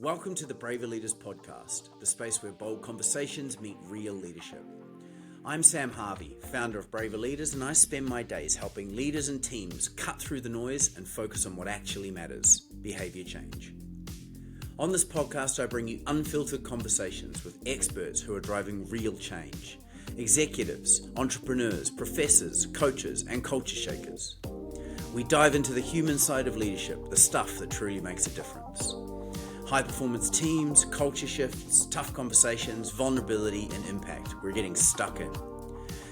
Welcome to the Braver Leaders podcast, the space where bold conversations meet real leadership. I'm Sam Harvey, founder of Braver Leaders, and I spend my days helping leaders and teams cut through the noise and focus on what actually matters: behavior change. On this podcast, I bring you unfiltered conversations with experts who are driving real change: executives, entrepreneurs, professors, coaches, and culture shakers. We dive into the human side of leadership, the stuff that truly makes a difference. High-performance teams, culture shifts, tough conversations, vulnerability, and impact. We're getting stuck in.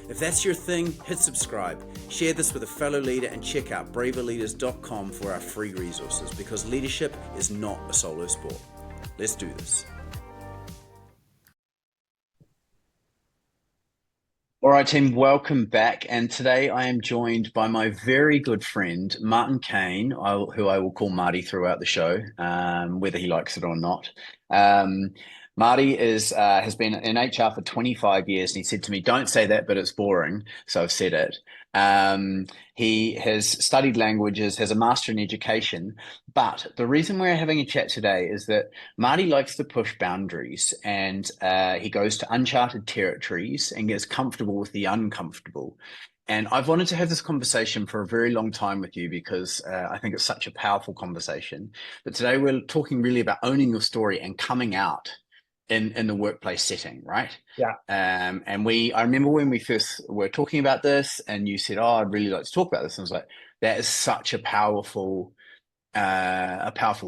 If that's your thing, hit subscribe, share this with a fellow leader, and check out braverleaders.com for our free resources, because leadership is not a solo sport. Let's do this. All right, team, welcome back. And today I am joined by my very good friend, Martin Caine, who I will call Marty throughout the show, whether he likes it or not. Marty has been in HR for 25 years, and he said to me, "Don't say that, but it's boring." So I've said it. He has studied languages, has a master in education. But the reason we're having a chat today is that Marty likes to push boundaries, and he goes to uncharted territories and gets comfortable with the uncomfortable. And I've wanted to have this conversation for a very long time with you because I think it's such a powerful conversation. But today we're talking really about owning your story and coming out in the workplace setting, right? Yeah. I remember when we first were talking about this, and you said, "Oh, I'd really like to talk about this." And I was like, that is such a powerful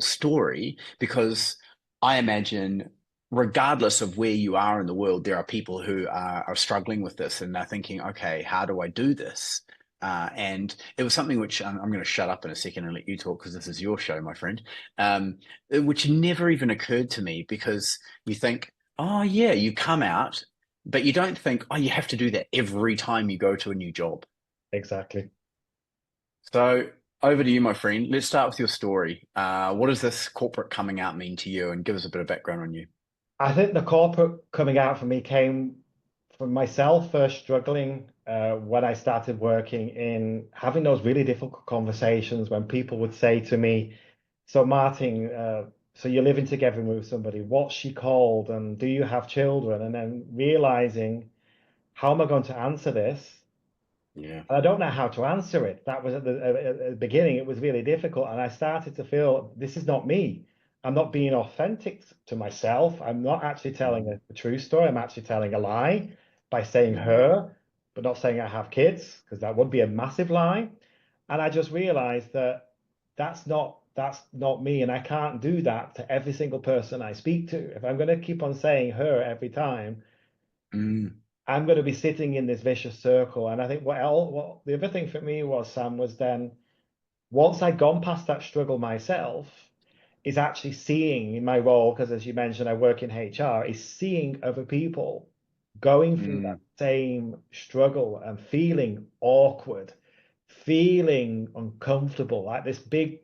story, because I imagine, regardless of where you are in the world, there are people who are struggling with this, and they're thinking, "Okay, how do I do this?" And it was something which I'm going to shut up in a second and let you talk, because this is your show, my friend, which never even occurred to me, because you think, oh, yeah, you come out, but you don't think, oh, you have to do that every time you go to a new job. Exactly. So over to you, my friend. Let's start with your story. What does this corporate coming out mean to you? And give us a bit of background on you. I think the corporate coming out for me came from myself first struggling when I started working in having those really difficult conversations when people would say to me, "So Martin, so you're living together with somebody, what's she called? And do you have children?" And then realizing, how am I going to answer this? Yeah. And I don't know how to answer it. That was at the beginning, it was really difficult. And I started to feel, this is not me. I'm not being authentic to myself. I'm not actually telling Mm, a true story. I'm actually telling a lie by saying mm, her, but not saying I have kids, because that would be a massive lie. And I just realized that that's not me. And I can't do that to every single person I speak to. If I'm going to keep on saying her every time, mm, I'm going to be sitting in this vicious circle. And I think what the other thing for me was, Sam, was then once I'd gone past that struggle myself, is actually seeing in my role, because as you mentioned, I work in HR, is seeing other people going through that mm, same struggle and feeling awkward, feeling uncomfortable, like this big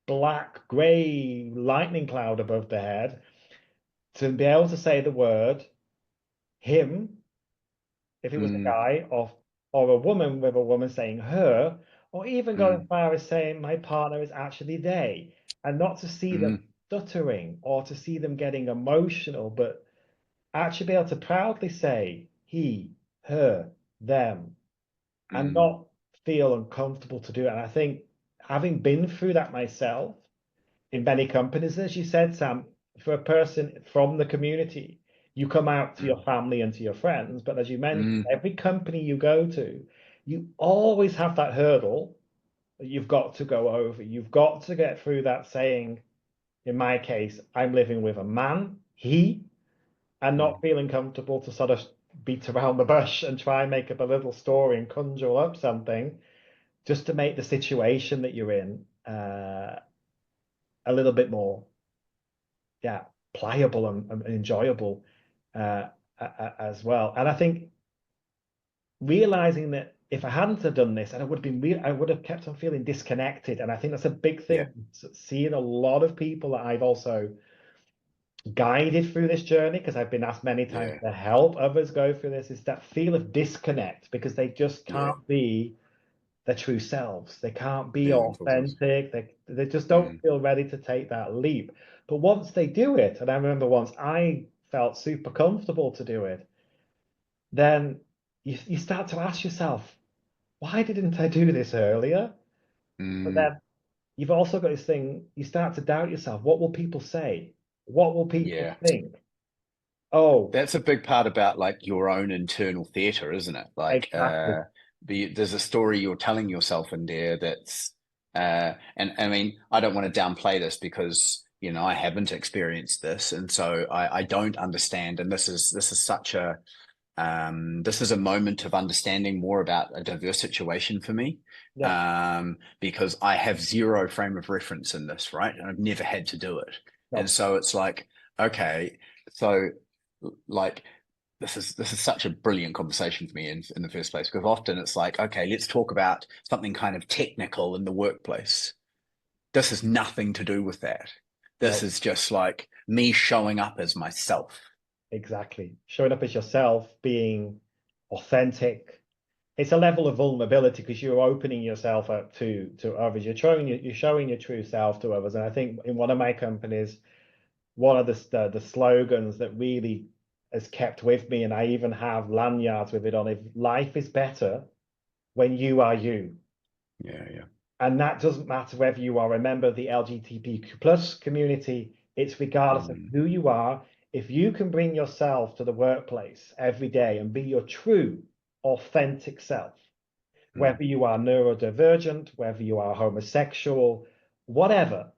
black gray lightning cloud above their head, to be able to say the word him if it was a mm, guy, or a woman with a woman saying her, or even going as mm, far as saying my partner is actually they, and not to see them mm, stuttering or to see them getting emotional, but actually be able to proudly say he, her, them, and mm. not feel uncomfortable to do it. And I think having been through that myself in many companies, as you said, Sam, for a person from the community, you come out to your family and to your friends. But as you mentioned, Mm, every company you go to, you always have that hurdle that you've got to go over. You've got to get through that saying, in my case, I'm living with a man, he, and not mm, feeling comfortable to sort of beat around the bush and try and make up a little story and conjure up something just to make the situation that you're in a little bit more, yeah, pliable and enjoyable uh, as well. And I think realizing that if I hadn't have done this, and I would have kept on feeling disconnected. And I think that's a big yeah. thing. Seeing a lot of people that I've also guided through this journey, because I've been asked many times Yeah. to help others go through this, is that feel of disconnect because they just Yeah. can't be their true selves. They can't be Yeah, of course. authentic. They just don't Mm, feel ready to take that leap. But once they do it, and I remember once I felt super comfortable to do it, then you start to ask yourself, why didn't I do this earlier? But mm, then you've also got this thing, you start to doubt yourself. What will people say? What will people yeah. think? Oh, That's a big part about like your own internal theater, isn't it? Like exactly. there's a story you're telling yourself in there that's and I mean, I don't want to downplay this because, you know, I haven't experienced this, and so I don't understand. And this is such a this is a moment of understanding more about a diverse situation for me, Yeah, because I have zero frame of reference in this, right? And I've never had to do it. And no, so it's like, okay, so like this is such a brilliant conversation for me in the first place, because often it's like, okay, let's talk about something kind of technical in the workplace. This has nothing to do with that. This no, is just like me showing up as myself. exactly. Showing up as yourself, being authentic. It's a level of vulnerability because you're opening yourself up to others. You're showing your true self to others. And I think in one of my companies, one of the slogans that really has kept with me, and I even have lanyards with it on, if life is better when you are you. Yeah, yeah. And that doesn't matter whether you are a member of the LGBTQ plus community, it's regardless of Mm, who you are. If you can bring yourself to the workplace every day and be your true, authentic self, mm, whether you are neurodivergent, whether you are homosexual, whatever,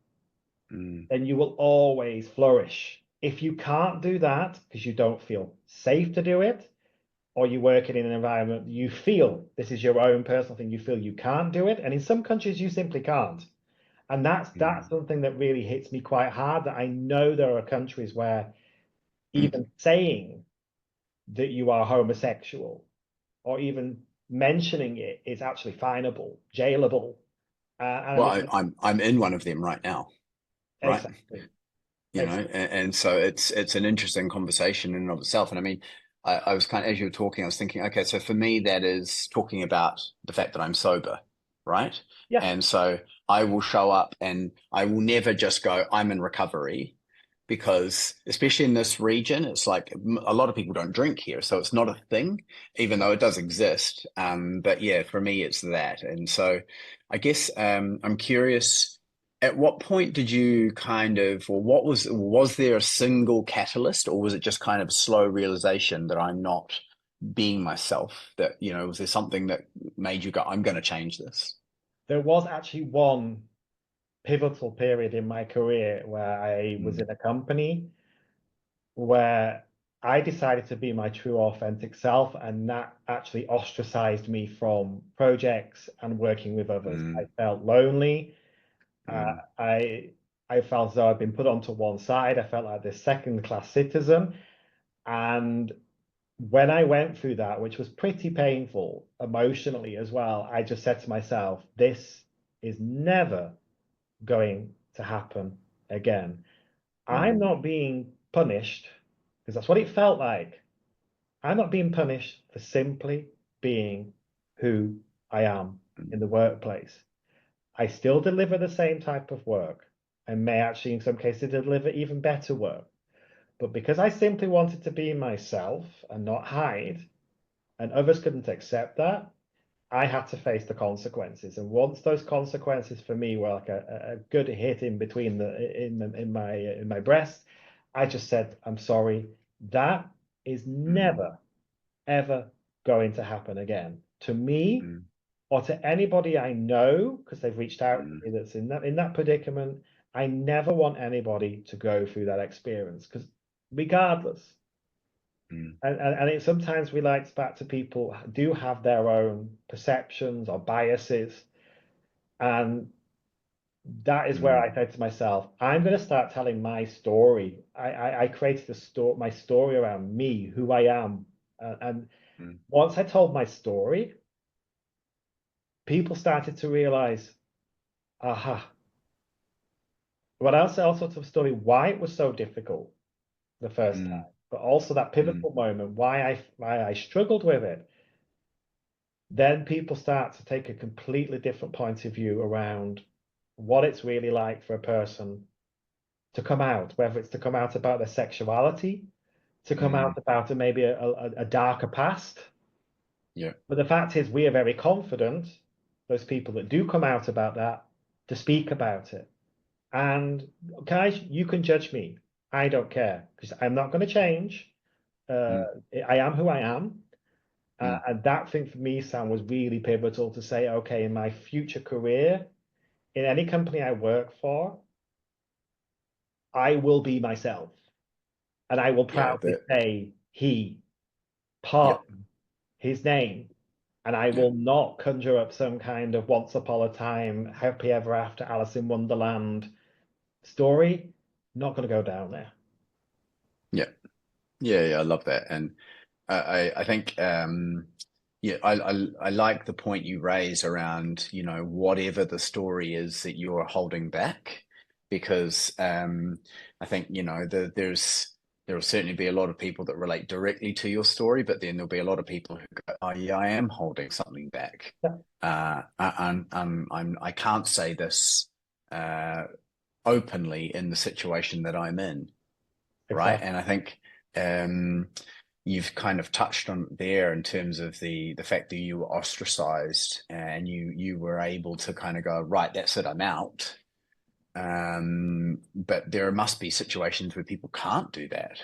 mm, then you will always flourish. If you can't do that because you don't feel safe to do it, or you're working in an environment you feel this is your own personal thing, you feel you can't do it, and in some countries you simply can't. And that's mm, something that really hits me quite hard. That I know there are countries where mm. even saying that you are homosexual or even mentioning it is actually finable, jailable. And Well, it's I'm in one of them right now, right? exactly, You know, exactly. and so it's an interesting conversation in and of itself. And I mean, I was kind of, as you were talking, I was thinking, okay, so for me, that is talking about the fact that I'm sober, right? Yeah, And so I will show up and I will never just go, I'm in recovery, because especially in this region, it's like a lot of people don't drink here, so it's not a thing, even though it does exist. But yeah, for me, it's that. And so I guess I'm curious, at what point did you kind of, or was there a single catalyst, or was it just kind of a slow realization that I'm not being myself? That, you know, was there something that made you go, I'm going to change this? there was actually one pivotal period in my career where I was Mm, in a company where I decided to be my true authentic self, and that actually ostracized me from projects and working with others. I mm, felt lonely. Uh, mm, I I felt as though I'd been put onto one side. I felt like this second-class citizen. And when I went through that, which was pretty painful emotionally as well, I just said to myself, this is never going to happen again. I'm mm, not being punished because that's what it felt like. I'm not being punished for simply being who I am mm, in the workplace. I still deliver the same type of work and may actually, in some cases, deliver even better work. But because I simply wanted to be myself and not hide, and others couldn't accept that, I had to face the consequences. And once those consequences for me were like a good hit in between in my breast, I just said, I'm sorry. That is mm, never, ever going to happen again to me mm, or to anybody I know because they've reached out to mm, me that's in that predicament. I never want anybody to go through that experience because regardless, mm, and it sometimes relates back to people who do have their own perceptions or biases, and that is where mm, I said to myself, I'm going to start telling my story. I created my story around me, who I am, and mm, once I told my story, people started to realize, aha, what else? All sorts of story why it was so difficult the first mm, time, but also that mm, pivotal moment, why I struggled with it. then people start to take a completely different point of view around what it's really like for a person to come out, whether it's to come out about their sexuality, to come out about maybe a darker past. Yeah. But the fact is, we are very confident, those people that do come out about that, to speak about it. And guys, you can judge me. I don't care because I'm not going to change. I am who I am. And that thing for me, Sam, was really pivotal to say, okay, in my future career, in any company I work for, I will be myself. And I will Yeah. proudly say he, Yeah. part, his name. And I Yeah. will not conjure up some kind of once upon a time, happy ever after Alice in Wonderland story. Not going to go down there. Yeah. Yeah. Yeah. I love that. And I think, yeah, I like the point you raise around, whatever the story is that you're holding back, because I think, there will certainly be a lot of people that relate directly to your story, but then there'll be a lot of people who go, oh yeah, I am holding something back. Yeah. I can't say this openly in the situation that I'm in, right? Exactly. And I think you've kind of touched on there in terms of the fact that you were ostracized and you were able to kind of go, right, that's it, I'm out. But there must be situations where people can't do that,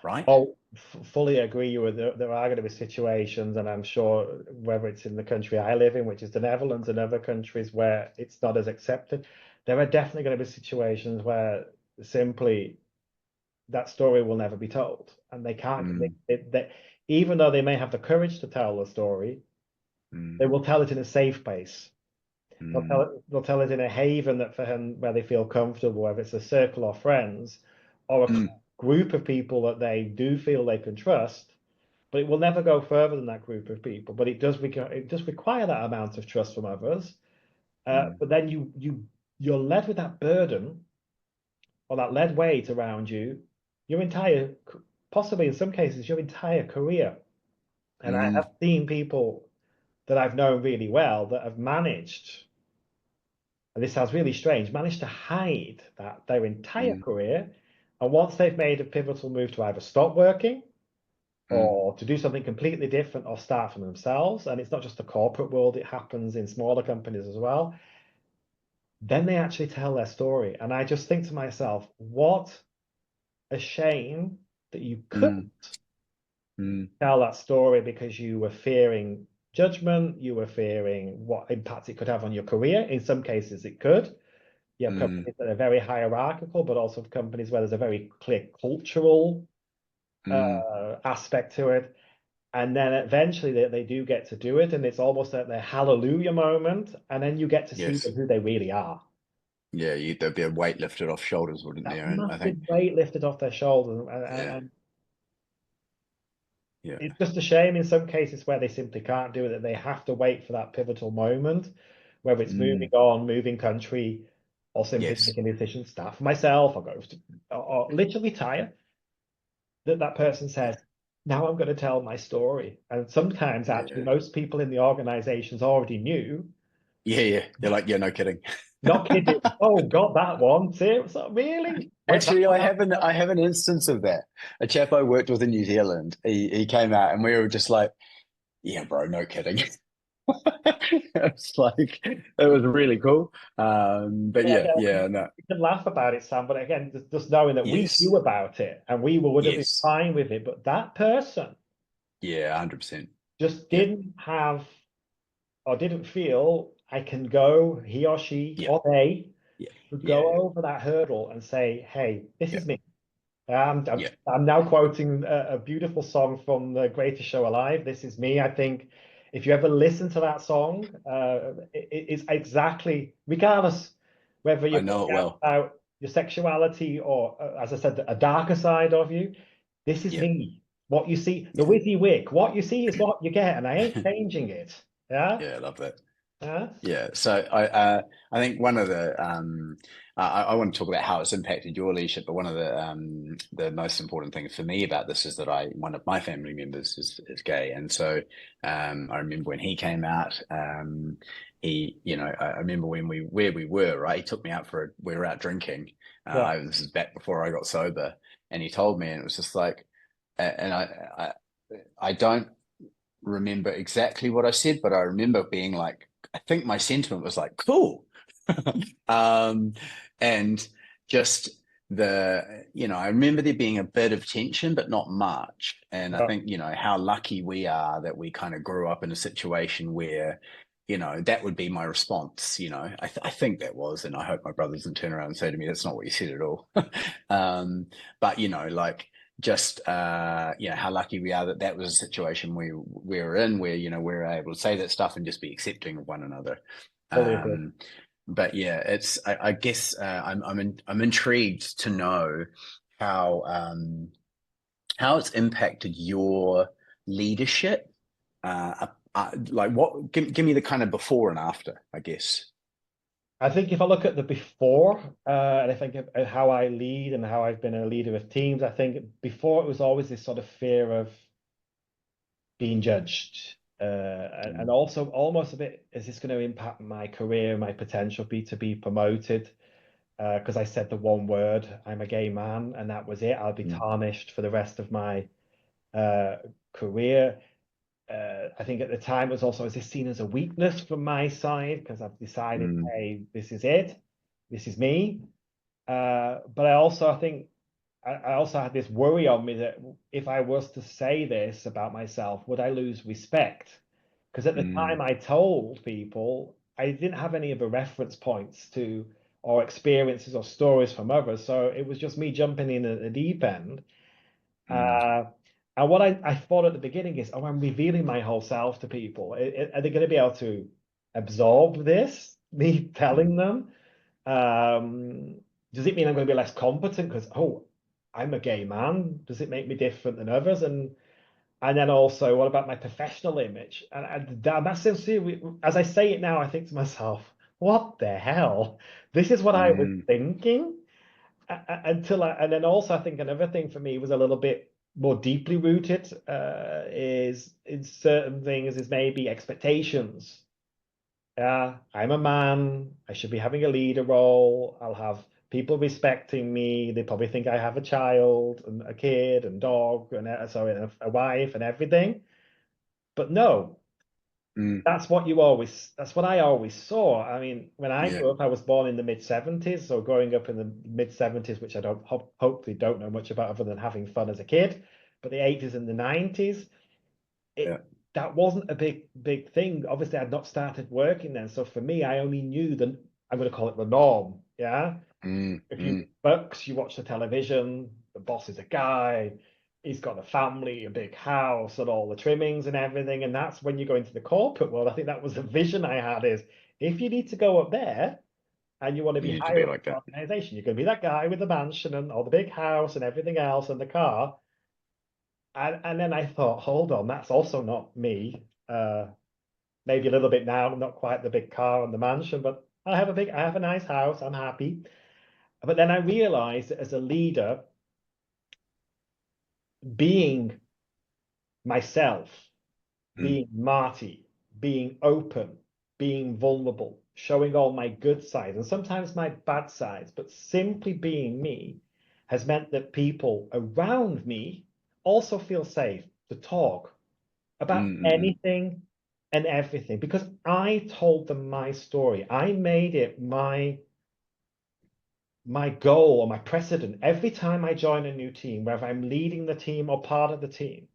right? Oh, fully agree with you. There are going to be situations, and I'm sure whether it's in the country I live in, which is the Netherlands, and other countries where it's not as accepted, there are definitely going to be situations where simply that story will never be told, and they can't. Even though they may have the courage to tell the story, they will tell it in a safe place. They'll tell it in a haven that for him where they feel comfortable, whether it's a circle of friends or a group of people that they do feel they can trust. But it will never go further than that group of people. But it does require that amount of trust from others. But then you're led with that burden or that lead weight around you, your entire, possibly in some cases, your entire career. And I have seen people that I've known really well that have managed, and this sounds really strange, managed to hide that their entire career. And once they've made a pivotal move to either stop working or to do something completely different or start for themselves, and it's not just the corporate world, it happens in smaller companies as well, then they actually tell their story. And I just think to myself, what a shame that you couldn't tell that story because you were fearing judgment, you were fearing what impact it could have on your career. In some cases, it could. You have companies that are very hierarchical, but also companies where there's a very clear cultural aspect to it. And then eventually they do get to do it, and it's almost at their hallelujah moment. And then you get to see Yes. them who they really are. Yeah, there'd be a weight lifted off shoulders, wouldn't That there? And I massive think, weight lifted off their shoulders. yeah, And yeah, it's just a shame in some cases where they simply can't do it, that they have to wait for that pivotal moment, whether it's moving on, moving country, or simply yes, making a decision, start for myself, or go to, or literally retire, that person yeah, says, now I'm going to tell my story. And sometimes actually yeah, most people in the organizations already knew. yeah, yeah. They're like, yeah, no kidding. Not kidding. Oh, got that one. Serious? Really? Went that Actually, one I have an instance of that. A chap I worked with in New Zealand, he came out and we were just like, yeah, bro, no kidding. It's like it was really cool. But Yeah, yeah, no, yeah, no, we can laugh about it, Sam, but again, just knowing that we yes, knew about it and we would have been yes, fine with it, but that person yeah, 100%. just Yeah, didn't have or didn't feel I can go, he or she yeah, or they yeah, could yeah, go yeah, over that hurdle and say, hey, this yeah, is me. I'm, I'm, yeah, I'm now quoting a beautiful song from The Greatest Show Alive. This is me. I think if you ever listen to that song, it's exactly, regardless whether I you're know coming it out well. about your sexuality or, as I said, a darker side of you, this is Yeah, me. What you see, the yeah, WYSIWYG, what you see is what you get, and I ain't changing it. Yeah? yeah, I love that. Yeah? Yeah, so I think one of the I want to talk about how it's impacted your leadership, but one of the most important things for me about this is that one of my family members is gay, and so I remember when he came out. I remember where we were, right? He took me out we were out drinking. Yeah. This is back before I got sober, and he told me, and it was just like, and I don't remember exactly what I said, but I remember being like, I think my sentiment was like, cool. um, and just I remember there being a bit of tension, but not much. And I Yeah. think, how lucky we are that we kind of grew up in a situation where, that would be my response. I think that was, and I hope my brother doesn't turn around and say to me, that's not what you said at all. But, like, just how lucky we are that was a situation we were in where we're able to say that stuff and just be accepting of one another. Fully agree. But yeah, it's I guess I'm intrigued to know how it's impacted your leadership. Like give me the kind of before and after, I guess. I think if I look at the before, and I think of how I lead and how I've been a leader of teams, I think before it was always this sort of fear of being judged. And Mm, also almost a bit, is this going to impact my career, my potential to be promoted? Because I said the one word, I'm a gay man, and that was it. I'll be mm, tarnished for the rest of my uh, career. I think at the time it was also, is this seen as a weakness from my side? Because I've decided, mm, hey, this is it. This is me. But I think I also had this worry on me that if I was to say this about myself, would I lose respect? Because at the time mm, I told people I didn't have any of the reference points to or experiences or stories from others. So it was just me jumping in at the deep end. mm, Uh, and what I thought at the beginning is, oh, I'm revealing my whole self to people. Are they going to be able to absorb this, me mm, telling them? Um, does it mean I'm going to be less competent because, oh, I'm a gay man? Does it make me different than others? And then also, what about my professional image? And that's sincere. As I say it now, I think to myself, what the hell? This is what I was mm, thinking and then also I think another thing for me was a little bit more deeply rooted is in certain things is maybe expectations. Yeah, I'm a man. I should be having a leader role. I'll have people respecting me. They probably think I have a child and a kid and dog and sorry, a wife and everything. But no, mm. that's what I always saw. I mean, when I Yeah, grew up, I was born in the mid 70s. So growing up in the mid 70s, which I don't hopefully don't know much about other than having fun as a kid, but the 80s and the 90s, yeah. it that wasn't a big thing. Obviously, I'd not started working then. So for me, I only knew I'm going to call it the norm. Yeah. Mm, If you mm, books, you watch the television, the boss is a guy, he's got a family, a big house, and all the trimmings and everything. And that's when you go into the corporate world. I think that was the vision I had is if you need to go up there and you want to you be need to be higher up like in the that. organization, you're going to be that guy with the mansion and all the big house and everything else and the car. And then I thought, hold on, that's also not me. Maybe a little bit now, not quite the big car and the mansion, but I have a nice house. I'm happy. But then I realized that as a leader, being myself, Mm, being Marty, being open, being vulnerable, showing all my good sides and sometimes my bad sides, but simply being me has meant that people around me also feel safe to talk mm, about mm, mm, anything and everything because I told them my story. I made it my goal or my precedent every time I join a new team, whether I'm leading the team or part of the team.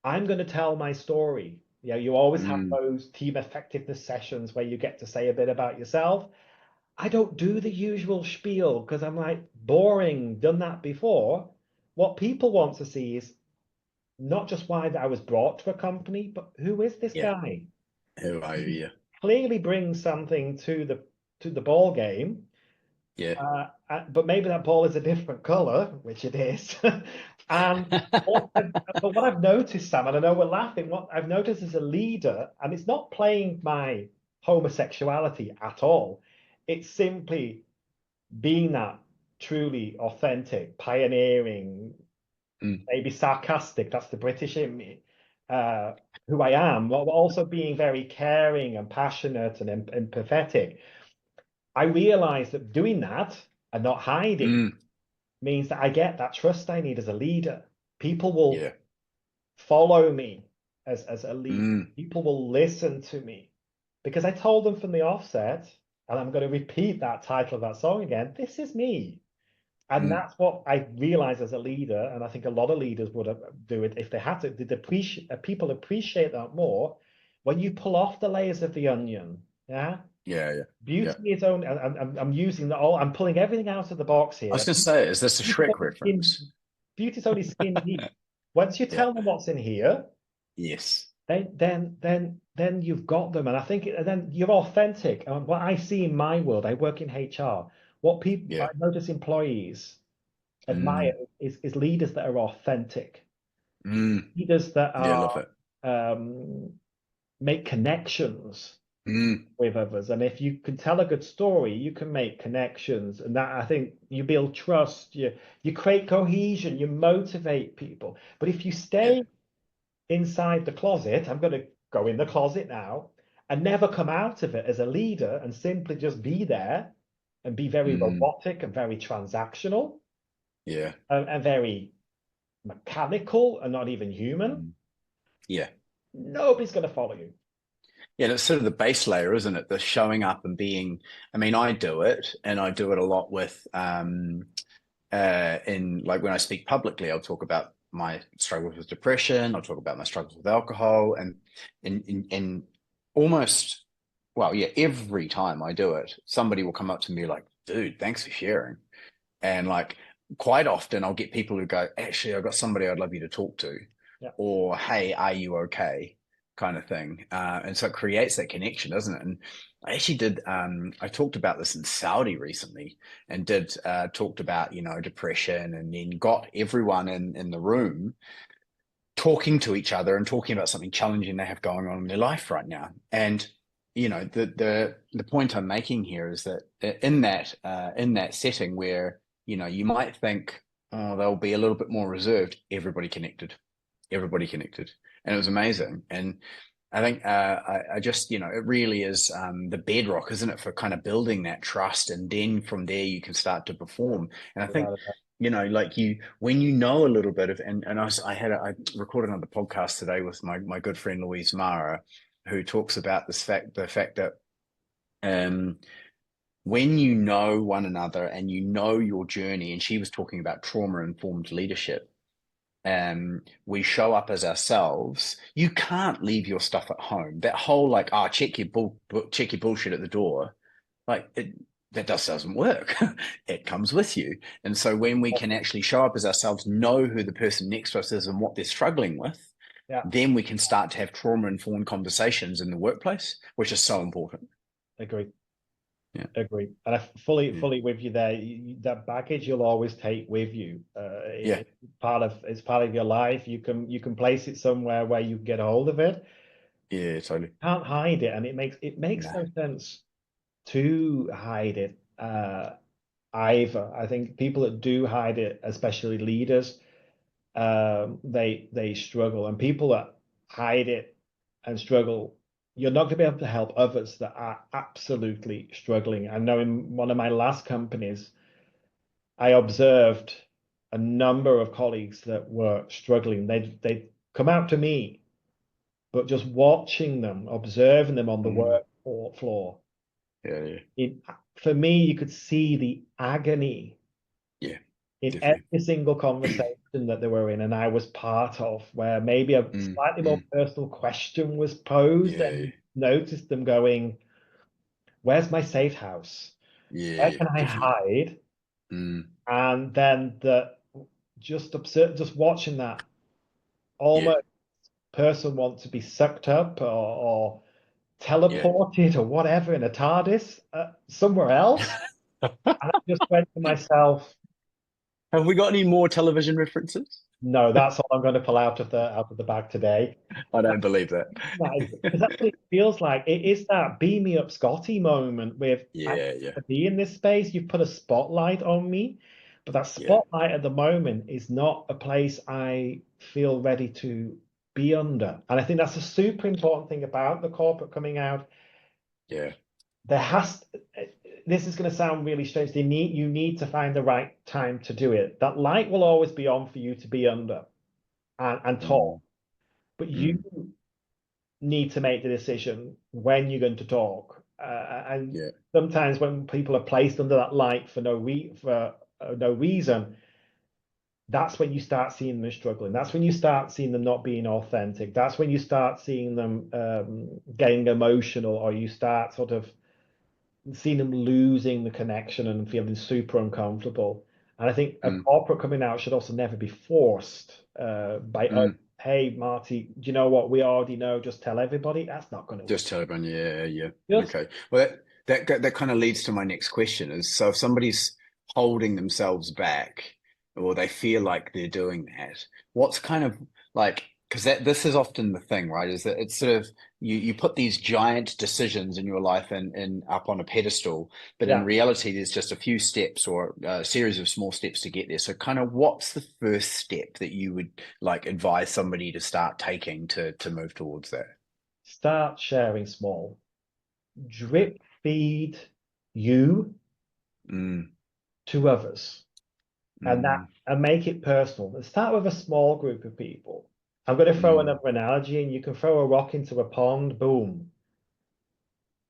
I'm going to tell my story. You always have mm. those team effectiveness sessions where you get to say a bit about yourself. I don't do the usual spiel because I'm like, boring, done that before. What people want to see is not just why I was brought to a company, but who is this Yeah. guy? Who are you? He Yeah. clearly brings something to the ball game. Yeah. But maybe that ball is a different color, which it is. And but what I've noticed, Sam, and I know we're laughing, what I've noticed as a leader, and it's not playing my homosexuality at all. It's simply being that truly authentic, pioneering, maybe sarcastic, that's the British in me, who I am, while also being very caring and passionate and empathetic. I realized that doing that and not hiding means that I get that trust I need as a leader. People will follow me as a leader. People will listen to me because I told them from the offset, and I'm going to repeat that title of that song again. This is me. And that's what I realized as a leader, and I think a lot of leaders would do it if they had to. People appreciate that more when you pull off the layers of the onion. Yeah. Beauty is only. I'm using the all. I'm pulling everything out of the box I was here. going to say, is this a Shrek reference? Beauty's only skin deep. Once you tell them what's in here, yes, then you've got them, and I think then you're authentic. And what I see in my world, I work in HR. What people I notice employees admire is leaders that are authentic, leaders that love are it. Make connections with others. And if you can tell a good story, you can make connections, and that I think you build trust. You create cohesion. You motivate people. But if you stay inside the closet, I'm going to go in the closet now and never come out of it as a leader and simply just be there and be very robotic and very transactional and very mechanical and not even human, nobody's going to follow you. Yeah, that's sort of the base layer, isn't it? The showing up and being, I mean, I do it, and I do it a lot with in like when I speak publicly, I'll talk about my struggles with depression, I'll talk about my struggles with alcohol, and in almost, well, yeah, every time I do it, somebody will come up to me like, dude, thanks for sharing. And like quite often I'll get people who go, actually, I've got somebody I'd love you to talk to, or hey, are you okay? Kind of thing. And so it creates that connection, doesn't it? And I actually did, I talked about this in Saudi recently and talked about, depression, and then got everyone in the room talking to each other and talking about something challenging they have going on in their life right now. And, the point I'm making here is that in that setting where, you might think, oh, they'll be a little bit more reserved, everybody connected. And it was amazing. And I think I just, it really is the bedrock, isn't it, for kind of building that trust. And then from there, you can start to perform. And I think, like when you know a little bit of, and I recorded another podcast today with my good friend Louise Mara, who talks about the fact that when you know one another and you know your journey, and she was talking about trauma-informed leadership, we show up as ourselves. You can't leave your stuff at home. That whole like, check your bullshit at the door, like that just doesn't work. It comes with you. And so when we can actually show up as ourselves, know who the person next to us is and what they're struggling with, then we can start to have trauma-informed conversations in the workplace, which is so important. Agree. Agree. And I fully with you there. That baggage you'll always take with you. It's part of your life. You can place it somewhere where you can get a hold of it. Yeah, totally. You can't hide it, and it makes no sense to hide it either. I think people that do hide it, especially leaders, they struggle, and people that hide it and struggle, you're not going to be able to help others that are absolutely struggling. I know in one of my last companies, I observed a number of colleagues that were struggling. They'd come out to me, but just watching them, observing them on the work floor, for me, you could see the agony in every single conversation that they were in, and I was part of, where maybe a slightly more personal question was posed, and you noticed them going, where's my safe house? Where can I hide? And then just watching that almost person want to be sucked up or teleported or whatever in a TARDIS somewhere else. And I just went to myself, have we got any more television references? No, that's all I'm going to pull out of the bag today. I don't believe that. Because that's what it feels like. It is that beam me up Scotty moment with I Yeah, yeah, to be in this space. You've put a spotlight on me, but that yeah, spotlight at the moment is not a place I feel ready to be under. And I think that's a super important thing about the corporate coming out. yeah. There has this is going to sound really strange. You need to find the right time to do it. That light will always be on for you to be under and talk, Mm, but you mm, need to make the decision when you're going to talk. And yeah. sometimes when people are placed under that light for no reason, that's when you start seeing them struggling. That's when you start seeing them not being authentic. That's when you start seeing them getting emotional, or you start sort of seeing them losing the connection and feeling super uncomfortable. And I think a Mm, corporate coming out should also never be forced by, oh, mm. hey, Marty, do you know what? We already know, just tell everybody. That's not going to work. Just tell everyone, yeah, yeah. Just, Okay. Well, that kind of leads to my next question is, so if somebody's holding themselves back or they feel like they're doing that, what's kind of like, because that this is often the thing, right? Is that it's sort of you put these giant decisions in your life and up on a pedestal, but in yeah, reality, there's just a few steps or a series of small steps to get there. So kind of what's the first step that you would like advise somebody to start taking to move towards that? start sharing small. Yeah. Drip feed you Mm, to others, mm, and make it personal. Let's start with a small group of people. I'm going to throw mm, another analogy, and you can throw a rock into a pond, boom.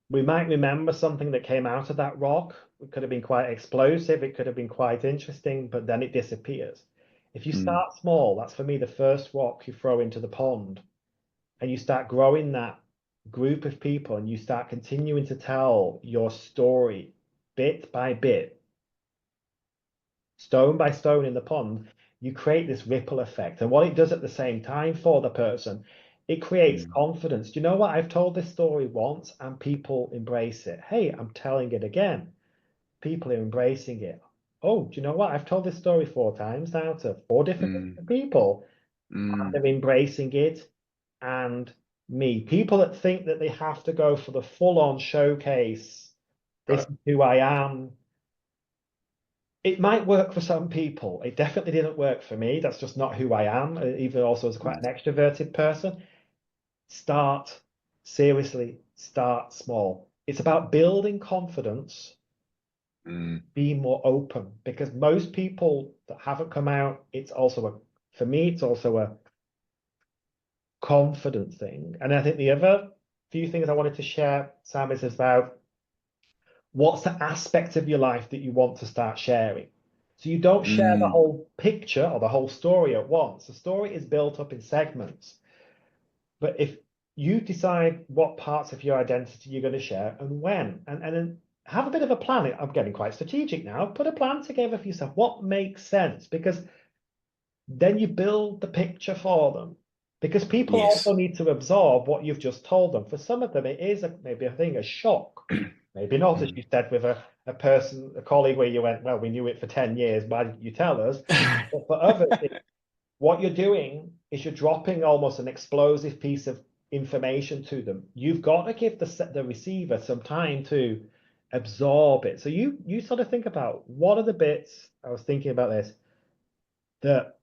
We might remember something that came out of that rock. It could have been quite explosive, it could have been quite interesting, but then it disappears. If you mm, start small, that's for me the first rock you throw into the pond, and you start growing that group of people, and you start continuing to tell your story bit by bit, stone by stone in the pond, you create this ripple effect. And what it does at the same time for the person, it creates mm, confidence. Do you know what? I've told this story once and people embrace it. Hey, I'm telling it again. People are embracing it. Oh, do you know what? I've told this story 4 times now to 4 different mm, people, and mm. they're embracing it. And me, people that think that they have to go for the full-on showcase, Got this it. is who I am, it might work for some people. It definitely didn't work for me. That's just not who I am. Even also as quite Mm, an extroverted person. Start seriously, start small. It's about building confidence, mm, being more open, because most people that haven't come out, it's also for me, it's also a confident thing. And I think the other few things I wanted to share, Sam, is about what's the aspect of your life that you want to start sharing. So you don't share the mm. whole picture or the whole story at once. The story is built up in segments. But if you decide what parts of your identity you're going to share and when, and then have a bit of a plan. I'm getting quite strategic now. Put a plan together for yourself. What makes sense? Because then you build the picture for them. Because people also Yes. need to absorb what you've just told them. For some of them, it is maybe a thing, a shock. Maybe not, as Mm. you said, with a person, a colleague where you went, well, we knew it for 10 years. Why didn't you tell us? But for others, what you're doing is you're dropping almost an explosive piece of information to them. You've got to give the receiver some time to absorb it. So you sort of think about what are the bits, I was thinking about this, that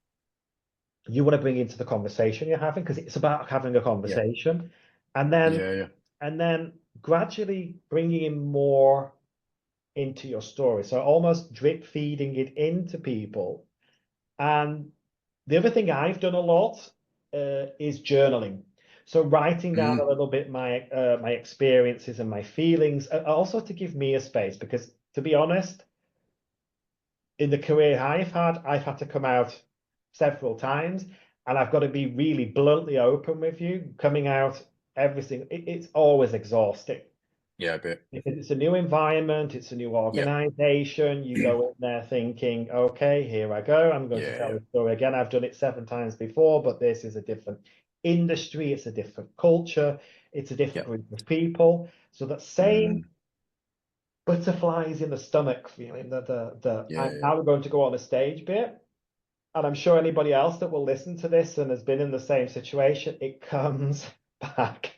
you want to bring into the conversation you're having, because it's about having a Yeah. conversation, and then Yeah. Yeah. gradually bringing in more into your story. So almost drip feeding it into people. And the other thing I've done a lot is journaling. So writing down a Mm. little bit my experiences and my feelings, also to give me a space, because to be honest, in the career I've had to come out several times, and I've got to be really bluntly open with you. Coming out everything, it's always exhausting Yeah, I bet. because it's a new environment, it's a new Yeah. organization. You go in there thinking, okay, here I go. I'm going to Yeah. tell Yeah. the story again. I've done it 7 times before, but this is a different industry, it's a different culture, it's a different Yeah. group of people. So that same Mm. butterflies in the stomach feeling, that the Yeah. I'm Yeah. now going to go on a stage bit. and I'm sure anybody else that will listen to this and has been in the same situation, it comes back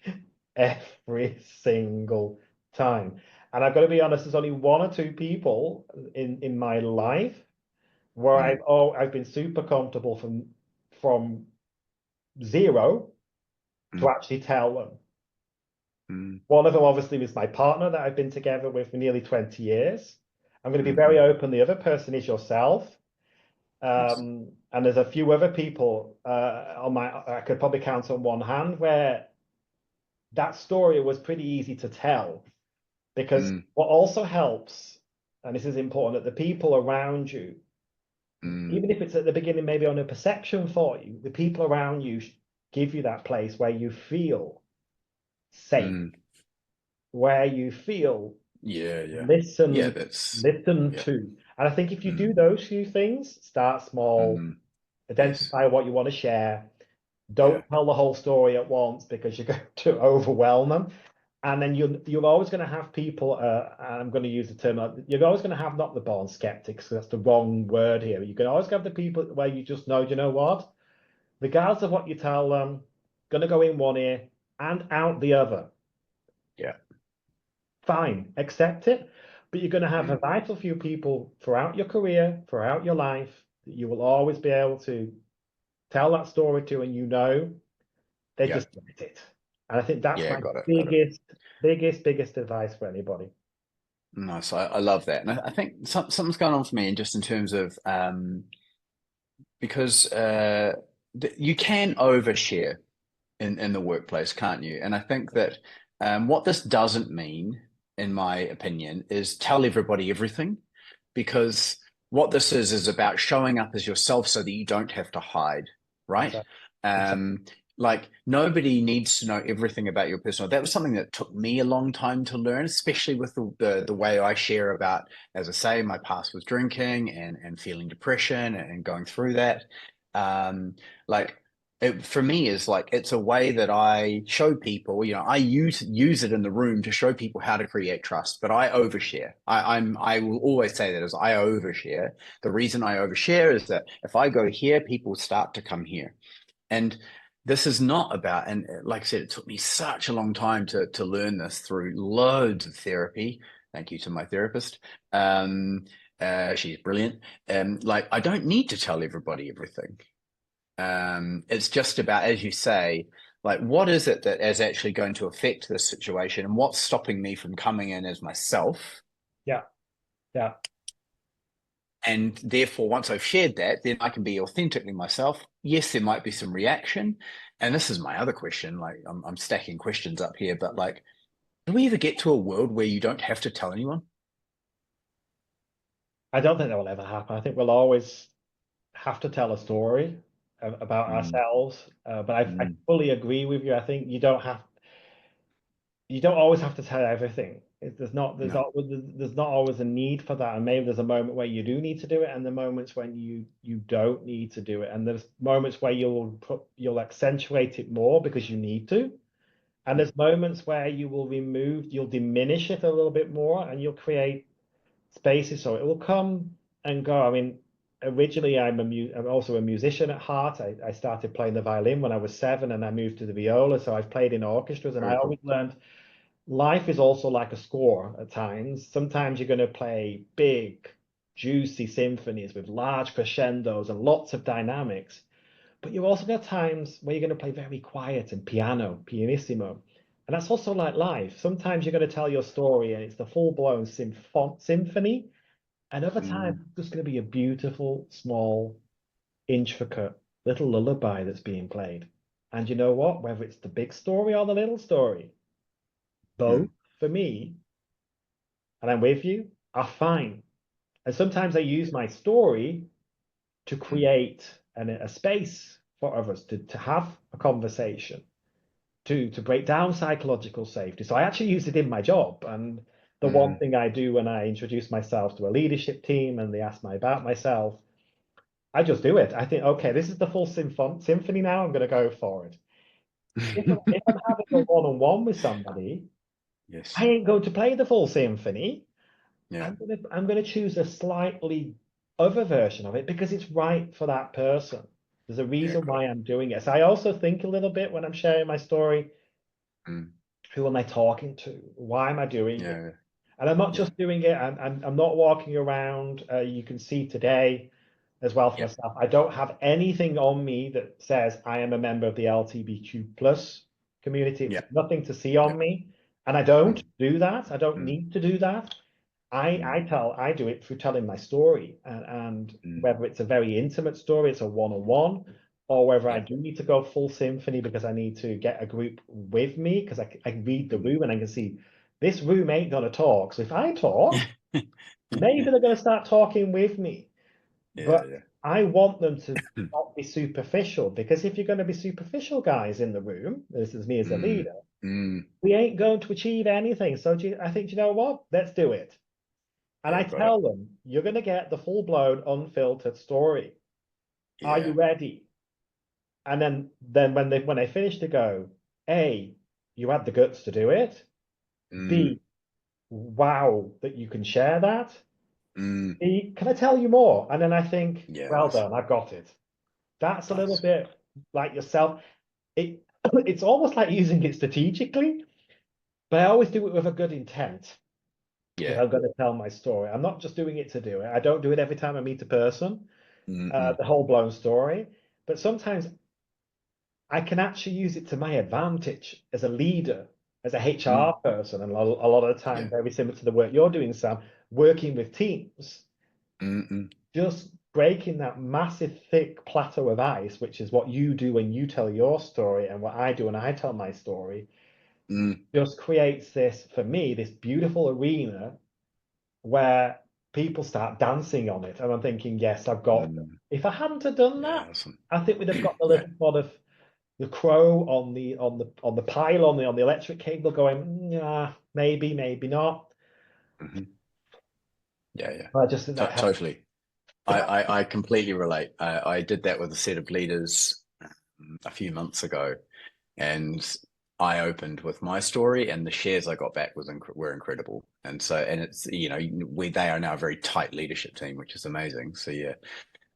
every single time. And I've got to be honest, there's only one or two people in my life where Mm, I've been super comfortable from zero to mm, actually tell them. mm, One of them obviously was my partner that I've been together with for nearly 20 years. I'm going to be very mhm. open. The other person is yourself. Yes. And there's a few other people I could probably count on one hand where that story was pretty easy to tell because Mm, what also helps, and this is important, that the people around you, mm, even if it's at the beginning, maybe on a perception for you, the people around you give you that place where you feel safe, mm. where you feel Yeah, yeah. Yeah, listened, that's listened yeah. to. And I think if you do Mm, those few things, start small, mm. Yes. identify what you want to share. Yeah. Don't tell the whole story at once because you're going to overwhelm them. And then you're always going to have people, I'm going to use the term, you're always going to have not the born skeptics, 'cause that's the wrong word here. You can always have the people where you just know, do you know what? Regardless of what you tell them, going to go in one ear and out the other. Yeah. Fine, accept it. But you're going to have a Mm, vital few people throughout your career, throughout your life, that you will always be able to tell that story to, and you know they yeah. just get it. And I think that's Yeah, my got it, got it. biggest advice for anybody. Nice. I love that. And I think something's going on for me, and just in terms of because you can overshare in the workplace, can't you? And I think that what this doesn't mean, in my opinion, is tell everybody everything, because what this is about showing up as yourself so that you don't have to hide, right? Exactly. Exactly. Um, like nobody needs to know everything about your personal. That was something that took me a long time to learn, especially with the way I share about, as I say, my past with drinking and feeling depression and going through that. Like it for me is like it's a way that I show people, I use it in the room to show people how to create trust, but I overshare. I will always say that as I overshare. The reason I overshare is that if I go here, people start to come here. And this is not about, and like I said, it took me such a long time to learn this through loads of therapy. Thank you to my therapist. She's brilliant. Like I don't need to tell everybody everything. It's just about, as you say, like what is it that is actually going to affect this situation, and what's stopping me from coming in as myself? Yeah. Yeah. And therefore, once I've shared that, then I can be authentically myself. Yes, there might be some reaction. And this is my other question. Like I'm stacking questions up here, but like, do we ever get to a world where you don't have to tell anyone? I don't think that will ever happen. I think we'll always have to tell a story about Mm, ourselves. But I mm, fully agree with you. I think you don't always have to tell everything. no. There's not always a need for that, and maybe there's a moment where you do need to do it, and the moments when you don't need to do it, and there's moments where you'll accentuate it more because you need to, and Mm, there's moments where you'll diminish it a little bit more, and you'll create spaces so it will come and go. I mean, originally I'm also a musician at heart. I started playing the violin when I was 7, and I moved to the viola, so I've played in orchestras, and I very always cool. learned life is also like a score at times. Sometimes you're going to play big, juicy symphonies with large crescendos and lots of dynamics. But you're also got times where you're going to play very quiet and pianissimo. And that's also like life. Sometimes you're going to tell your story and it's the full-blown symphony. And other times, Mm, it's just going to be a beautiful, small, intricate little lullaby that's being played. And you know what? Whether it's the big story or the little story, both mm, for me, and I'm with you, are fine. And sometimes I use my story to mm, create a space for others to have a conversation, to break down psychological safety. So I actually use it in my job. And the one mm, thing I do when I introduce myself to a leadership team and they ask me about myself, I just do it. I think, okay, this is the full symphony now. I'm going to go for it. If I'm having a one-on-one with somebody, yes. I ain't going to play the full symphony. Yeah. I'm gonna choose a slightly other version of it because it's right for that person. There's a Yeah, reason cool. why I'm doing it. So I also think a little bit when I'm sharing my story, who am I talking to? Why am I doing it? Yeah, And I'm not yeah, just doing it, I'm not walking around. You can see today as well for yeah, myself. I don't have anything on me that says I am a member of the LGBTQ plus community. yeah, It's nothing to see yeah. on me. And I don't Mm, do that. I don't mm, need to do that. mm, I do it through telling my story, and mm. whether it's a very intimate story, it's a one-on-one, or whether I Yeah. do need to go full symphony because I need to get a group with me because I read the Mm. room and I can see this room ain't gonna talk. So if I talk, maybe they're gonna start talking with me. Yeah, But yeah. I want them to not be superficial because if you're going to be superficial guys in the room, this is me as a Mm, leader, mm. we ain't going to achieve anything. So I think, you know what? Let's do it. And Yeah, I got it. tell them, you're going to get the full-blown, unfiltered story. Are you Yeah. ready? And then when they finish to go, A, you had the guts to do it. Mm, B, wow, that you can share that. mm. C, can I tell you more? And then I think, Yeah, well nice, done, I've got it. That's a little nice. bit like yourself. It it's almost like using it strategically, but I always do it with a good intent. If Yeah. I'm going to tell my story, I'm not just doing it to do it. I don't do it every time I meet a person, Mm-mm. the whole blown story. But sometimes I can actually use it to my advantage as a leader, as a Mm. HR person, and a lot of the time, Yeah. very similar to the work you're doing, Sam, working with teams, Mm-mm. just breaking that massive thick plateau of ice, which is what you do when you tell your story and what I do when I tell my story, Mm. just creates this, for me, this beautiful arena where people start dancing on it. And I'm thinking, yes, I've got, Mm. if I hadn't have done Yeah, that, awesome. I think we'd have got the Yeah. little sort of the crow on the pile on the electric cable going, yeah, maybe, maybe not. Hmm. Yeah, yeah. But I just think that helps. Totally. I completely relate. I did that with a set of leaders a few months ago, and I opened with my story, and the shares I got back were incredible. And so, and it's they are now a very tight leadership team, which is amazing. So yeah.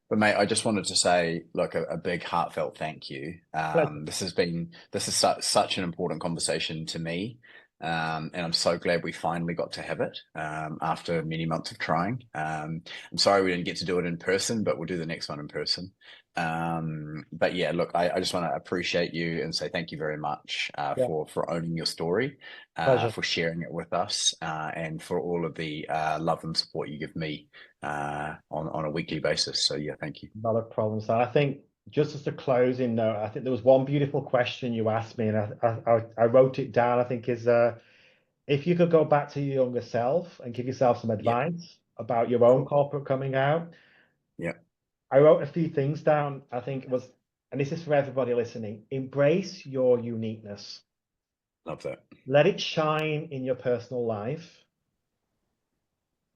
But mate, I just wanted to say, look, a big heartfelt thank you. Pleasure. This is such an important conversation to me, and I'm so glad we finally got to have it after many months of trying. I'm sorry we didn't get to do it in person, but we'll do the next one in person. But yeah, look, I just want to appreciate you and say thank you very much Yeah, for owning your story, pleasure. for sharing it with us, and for all of the love and support you give me on a weekly basis. So yeah, thank you. Not a problem. So I think just as a closing note, I think there was one beautiful question you asked me, and I wrote it down. I think is if you could go back to your younger self and give yourself some Yeah, advice about your own cool. corporate coming out. Yeah, I wrote a few things down. I think it was, and this is for everybody listening, embrace your uniqueness. love that. Let it shine in your personal life.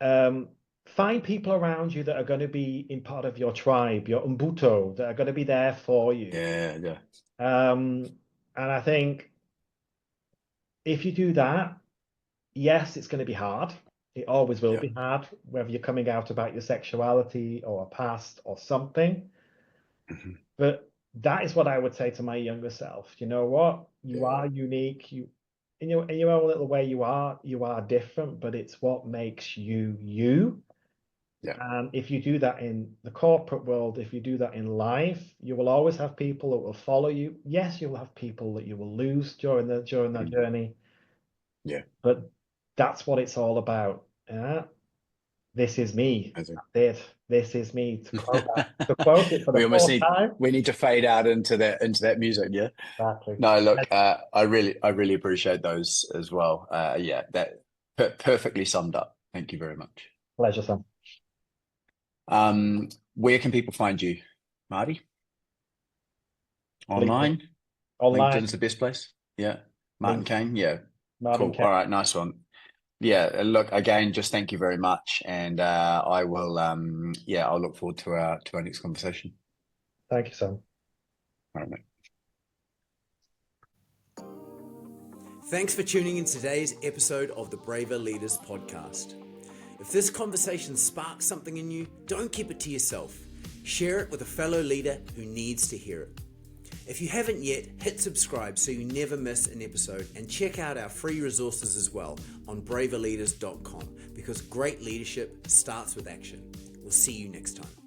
Um, find people around you that are going to be in part of your tribe, your umbuto, that are going to be there for you. Yeah, yeah, And I think if you do that, yes, it's going to be hard. It always will yeah. be hard, whether you're coming out about your sexuality or a past or something. Hmm. But that is what I would say to my younger self. You know what? You Yeah, are unique. In your own little way, you are different, but it's what makes you you. yeah. And if you do that in the corporate world, if you do that in life, you will always have people that will follow you. Yes, you'll have people that you will lose during that Mhm. journey, Yeah, but that's what it's all about. Yeah? This is me. amazing. That's it. This is me. To quote it for We the almost fourth need time. we need to fade out into that music. Yeah. Exactly. No, look, I really appreciate those as well. Yeah, that perfectly summed up. Thank you very much. Pleasure, Sam. Where can people find you, Marty? LinkedIn. Online? Online, LinkedIn's the best place. Yeah. Martin LinkedIn, Caine. Yeah. Martin Cool. Caine. All right. Nice one. Yeah. Look, again, just thank you very much. And I will, yeah, I'll look forward to our next conversation. Thank you, Sam. All right, mate. Thanks for tuning in today's episode of the Braver Leaders podcast. If this conversation sparks something in you, don't keep it to yourself. Share it with a fellow leader who needs to hear it. If you haven't yet, hit subscribe so you never miss an episode, and check out our free resources as well on braverleaders.com, because great leadership starts with action. We'll see you next time.